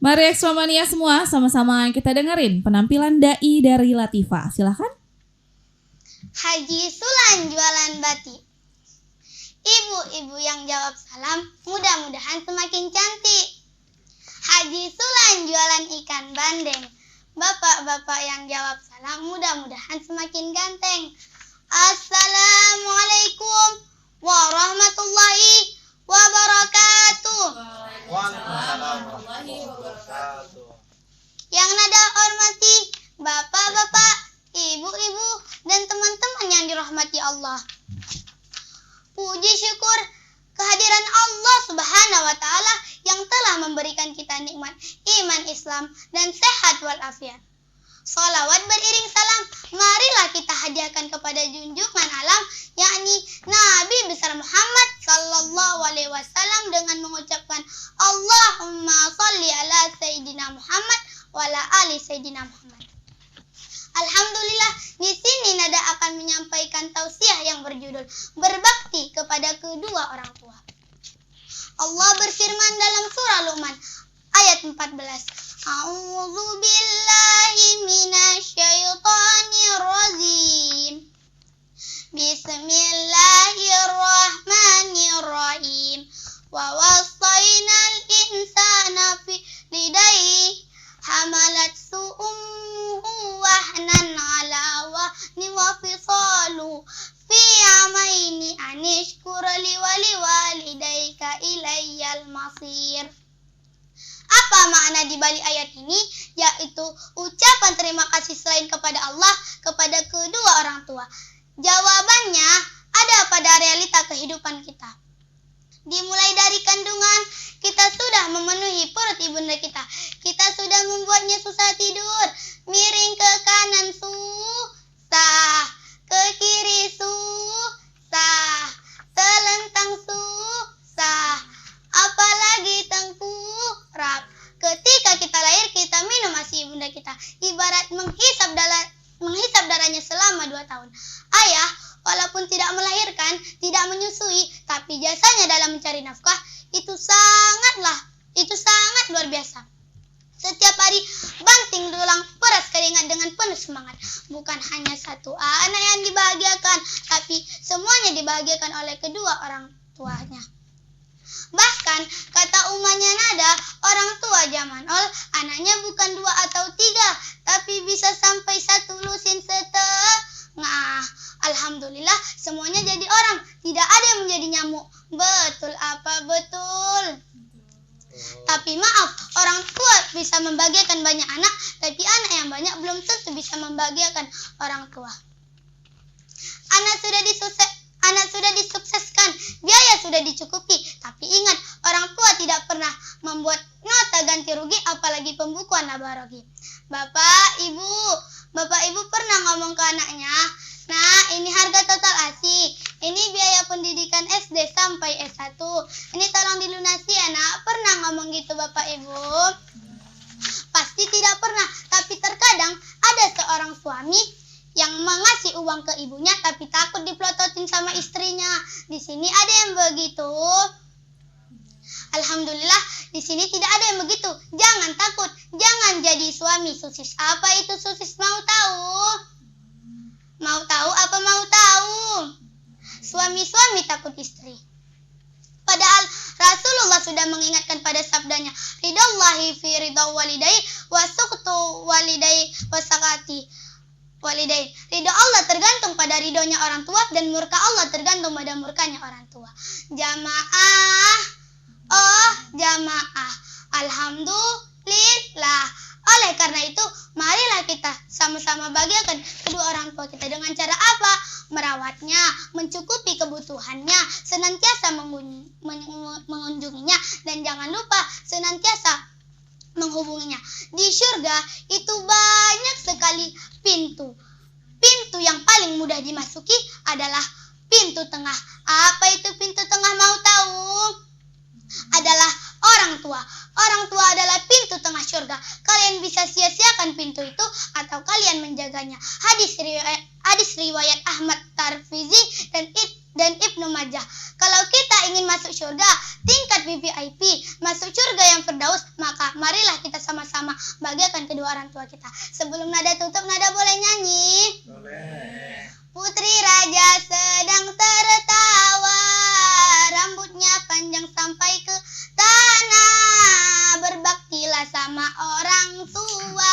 Mari Eksomania semua sama-sama kita dengerin penampilan dai dari Latifah. Silakan. Haji Sulan jualan bati. Ibu-ibu yang jawab salam mudah-mudahan semakin cantik. Haji Sulan jualan ikan bandeng. Bapak-bapak yang jawab salam mudah-mudahan semakin ganteng. Assalamualaikum warahmatullahi wabarakatuh. Waalaikumsalam warahmatullahi wabarakatuh. Yang nada hormati bapak-bapak, ibu-ibu, dan teman-teman yang dirahmati Allah. Puji syukur kehadiran Allah Subhanahu wa Ta'ala yang telah memberikan kita nikmat iman Islam dan sehat walafiat. Salawat beriring salam, marilah kita hadiahkan kepada junjungan alam, yakni Nabi besar Muhammad sallallahu alaihi wasallam dengan mengucapkan Allahumma sholli ala Sayyidina Muhammad wa ala ali Sayyidina Muhammad. Alhamdulillah, di sini Nada akan menyampaikan tausiah yang berjudul berbakti kepada kedua orang tua. Allah berfirman dalam surah Luqman ayat 14. A'udzu billahi minasyaitonir rajim. Bismillahirrahmanirrahim. Wa wasainal insana fi lidayhi hamalat ummuhu wahnan ala wahni wa fisalu fi amaini anishkur li waliwalidayka ilayyal masir. Apa makna di balik ayat ini? Yaitu ucapan terima kasih selain kepada Allah kepada kedua orang tua. Jawabannya ada pada realita kehidupan kita. Dimulai dari kandungan, kita sudah memenuhi perut ibunda kita. Kita sudah membuatnya susah tidur, miring ke kanan susah, ke kiri susah, telentang susah, apalagi tengkurap. Ketika kita lahir, kita minum ASI ibunda kita, ibarat menghisap darahnya selama 2 tahun. Ayah, walaupun tidak melahirkan, tidak menyusui, tapi jasanya dalam mencari nafkah itu sangat luar biasa. Setiap hari banting tulang peras keringat dengan penuh semangat. Bukan hanya satu anak yang dibahagiakan, tapi semuanya dibahagiakan oleh kedua orang tuanya. Bahkan kata umahnya Nada, orang tua zaman anaknya bukan 2 atau 3, tapi bisa sampai 1 lusin setengah. Alhamdulillah semuanya jadi orang, tidak ada yang menjadi nyamuk. Betul apa betul? Tapi maaf, orang tua bisa membahagiakan banyak anak, tapi anak yang banyak belum tentu bisa membahagiakan orang tua. Anak sudah disukseskan, biaya sudah dicukupi, tapi ingat, orang tua tidak pernah membuat nota ganti rugi, apalagi pembukuan laba rugi. Bapak Ibu pernah ngomong ke anaknya, "Nah, ini harga total ASI, ini biaya pendidikan SD sampai S1, ini tolong dilunasi ya nak." Pernah ngomong gitu Bapak Ibu? Pasti tidak pernah, tapi terkadang ada seorang suami yang mengasih uang ke ibunya tapi takut dipelototin sama istrinya. Di sini ada yang begitu? Alhamdulillah, di sini tidak ada yang begitu. Jangan takut, jangan jadi suami susis. Apa itu susis? Mau tahu? Mau tahu apa mau tahu? Suami-suami takut istri. Padahal Rasulullah sudah mengingatkan pada sabdanya, ridallahi fi ridha walidai wa suqtu walidai wa sakati walidai. Ridho Allah tergantung pada ridhonya orang tua dan murka Allah tergantung pada murkanya orang tua. Jamaah, alhamdulillah. Oleh karena itu, marilah kita sama-sama bahagiakan kedua orang tua kita dengan cara apa? Merawatnya, mencukupi kebutuhannya, senantiasa mengunjunginya, dan jangan lupa senantiasa menghubunginya. Di surga itu banyak sekali pintu. Pintu yang paling mudah dimasuki adalah pintu tengah. Apa itu pintu tengah, mau tahu? Adalah orang tua. Orang tua adalah pintu tengah surga. Kalian bisa sia-siakan pintu itu atau kalian menjaganya. Hadis riwayat Ahmad Tarfizi dan dan Ibnu Majah. Kalau kita ingin masuk surga tingkat VVIP, masuk surga yang Firdaus, maka marilah kita sama-sama bahagiakan kedua orang tua kita. Sebelum nada tutup, nada boleh nyanyi? Boleh. Putri raja sedang tertawa, rambutnya panjang sampai ke tanah. Berbaktilah sama orang tua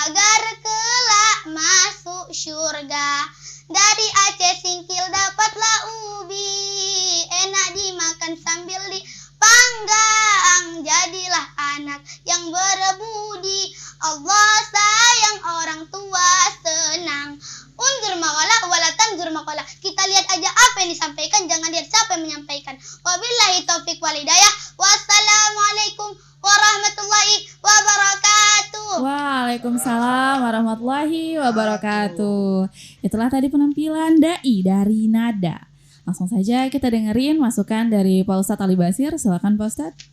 agar kelak masuk surga. Dari Aceh Singkil dapatlah ubi, enak dimakan sambil dipanggang. Jadilah anak yang berbudi, Allah sayang, orang tua senang. Unzur maqala wala tanzur maqala. Kita lihat aja apa yang disampaikan, jangan lihat siapa yang menyampaikan. Wabillahi taufik wal hidayah. Wassalamualaikum warahmatullahi wabarakatuh. Waalaikumsalam warahmatullahi wabarakatuh. Itulah tadi penampilan dai dari Nada. Langsung saja kita dengerin masukan dari Pak Ustadz Ali Basir. Silakan Pak Ustadz.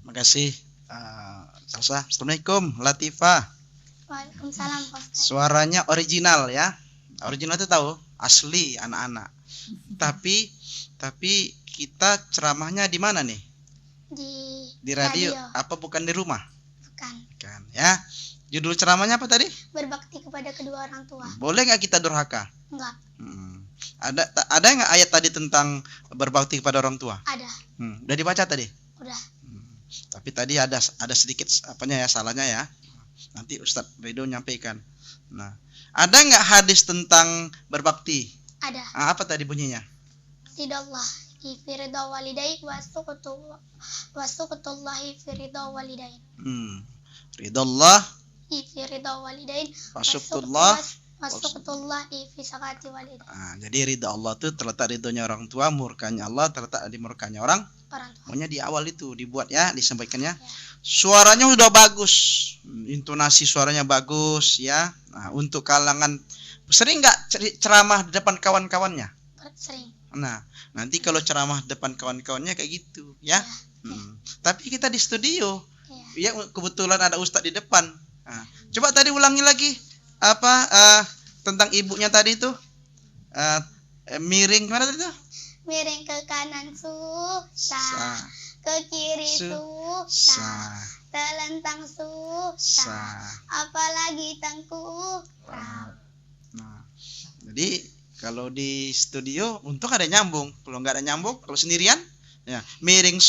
Makasih. Salsa. Assalamualaikum Latifah. Waalaikumsalam Pak Ustaz. Suaranya original ya. Original itu tahu, asli anak-anak. Tapi kita ceramahnya di mana nih? Di Radio. Apa bukan di rumah? Bukan. Kan ya. Judul ceramahnya apa tadi? Berbakti kepada kedua orang tua. Boleh nggak kita durhaka? Enggak. Ada nggak ayat tadi tentang berbakti kepada orang tua? Ada. Udah dibaca tadi? Udah. Tapi tadi ada sedikit apanya ya, salahnya ya. Nanti Ustadz Ridho nyampaikan. Nah, ada nggak hadis tentang berbakti? Ada. Apa tadi bunyinya? Ridallah fi ridha walidayk wa suqtullahi fi ridha walidain. Ridallah Fi ridha walidain wa suqtullah. wa suqtullahi fi sakati walidain. Jadi ridha Allah itu terletak ridhonya orang tua, murkanya Allah terletak di murkanya orang tua. Maunya di awal itu dibuat ya, disampaikannya. Suaranya sudah bagus, intonasi suaranya bagus ya. Nah, untuk kalangan sering nggak ceramah di depan kawan-kawannya? Sering. Nah, nanti kalau ceramah depan kawan-kawannya kayak gitu ya. Tapi kita di studio, ya kebetulan ada Ustadz di depan. Nah, coba tadi ulangi lagi tentang ibunya tadi itu miring mana tadi tuh? Miring ke kanan susah, ke kiri susah, telentang susah, apalagi tengkurap. Nah, jadi kalau di studio untung ada nyambung. Kalau nggak ada nyambung, kalau sendirian, ya miring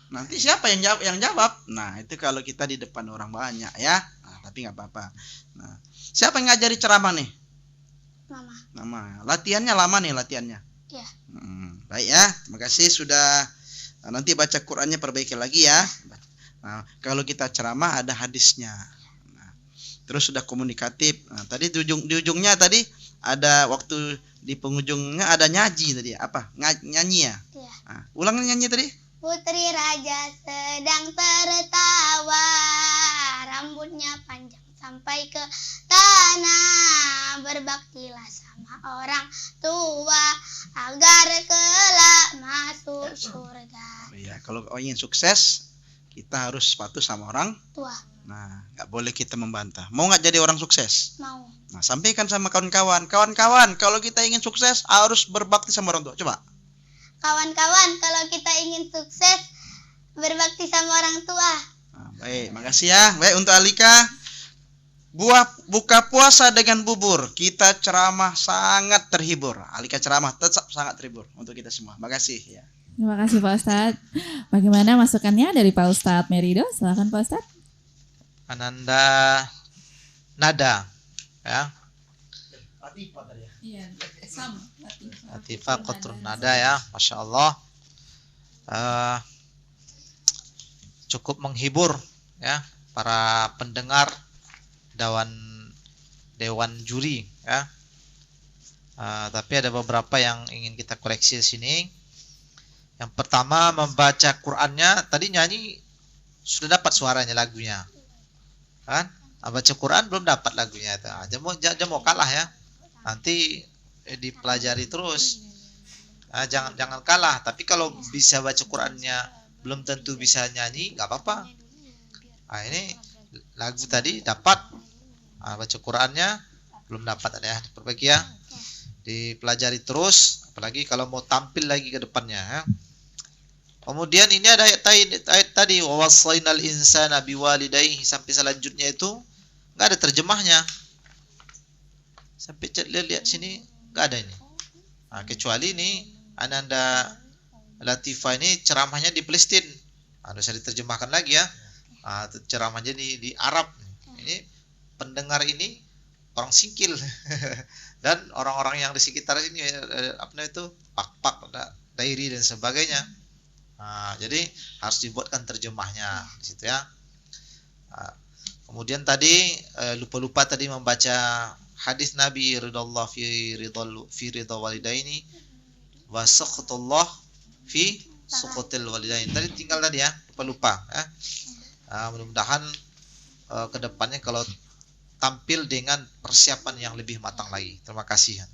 nanti siapa yang jawab? Nah, itu kalau kita di depan orang banyak ya. Nah, tapi nggak apa-apa. Nah, siapa yang ngajari ceramah nih? Mama. Latihannya lama nih latihannya. Iya. Baik ya, terima kasih sudah. Nanti baca Qurannya perbaiki lagi ya. Nah, kalau kita ceramah ada hadisnya. Nah, terus sudah komunikatif. Nah, tadi di ujungnya tadi ada waktu di penghujungnya ada nyaji tadi. Apa? Nyanyi ya? Iya. Nah, ulang nyanyi tadi. Putri raja sedang tertawa, rambutnya panjang sampai ke tanah. Berbaktilah sama orang tua agar kelak masuk surga. Ya, kalau ingin sukses kita harus patuh sama orang Tua. Nah, nggak boleh kita membantah. Mau nggak jadi orang sukses? Mau. Nah, sampaikan sama kawan-kawan. Kawan-kawan, kalau kita ingin sukses harus berbakti sama orang tua. Coba. Kawan-kawan, kalau kita ingin sukses berbakti sama orang tua. Nah, baik, makasih ya. Baik untuk Alika. Buka puasa dengan bubur. Kita ceramah sangat terhibur. Alika ceramah tetap sangat terhibur untuk kita semua. Makasih ya. Terima kasih Pak Ustadz. Bagaimana masukannya dari Pak Ustadz Merido? Silakan Pak Ustadz. Ananda nada ya. Latifah tadi ya. Iya, sama. Latifah qatrun nada ya. Masya Allah. Cukup menghibur ya para pendengar dewan juri ya. Tapi ada beberapa yang ingin kita koreksi di sini. Yang pertama, membaca Qur'annya tadi nyanyi sudah dapat suaranya lagunya. Kan? Baca Quran belum dapat lagunya itu. Jangan mau kalah ya. Nanti dipelajari terus. Jangan kalah, tapi kalau bisa baca Qur'annya belum tentu bisa nyanyi, enggak apa-apa. Ini lagu tadi dapat, baca Qur'annya belum dapat, ada ya, diperbaiki ya. dipelajari terus, apalagi kalau mau tampil lagi ke depannya ya. Kemudian ini ada ayat tadi wa wassaynal insana biwalidayhi, sampai selanjutnya itu enggak ada terjemahnya. Sampai lihat sini enggak ada ini. Nah, kecuali ini Ananda Latifah ini ceramahnya di Palestina. Harus diterjemahkan lagi ya. Ceramahnya di Arab. Ini pendengar ini orang singkil dan orang-orang yang di sekitar sini apa namanya itu pak-pak, dairi dan sebagainya. Jadi harus dibuatkan terjemahnya di situ ya. Kemudian tadi lupa-lupa tadi membaca hadis Nabi ridallah fi ridha walidaini wa sakhatullah fi sakhatil walidain. Tadi tinggal tadi ya, lupa ya. Mudah-mudahan kedepannya kalau tampil dengan persiapan yang lebih matang lagi. Terima kasih.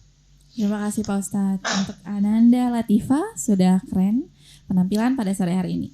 Terima kasih Pak Ustadz. Untuk Ananda Latifah sudah keren penampilan pada sore hari ini.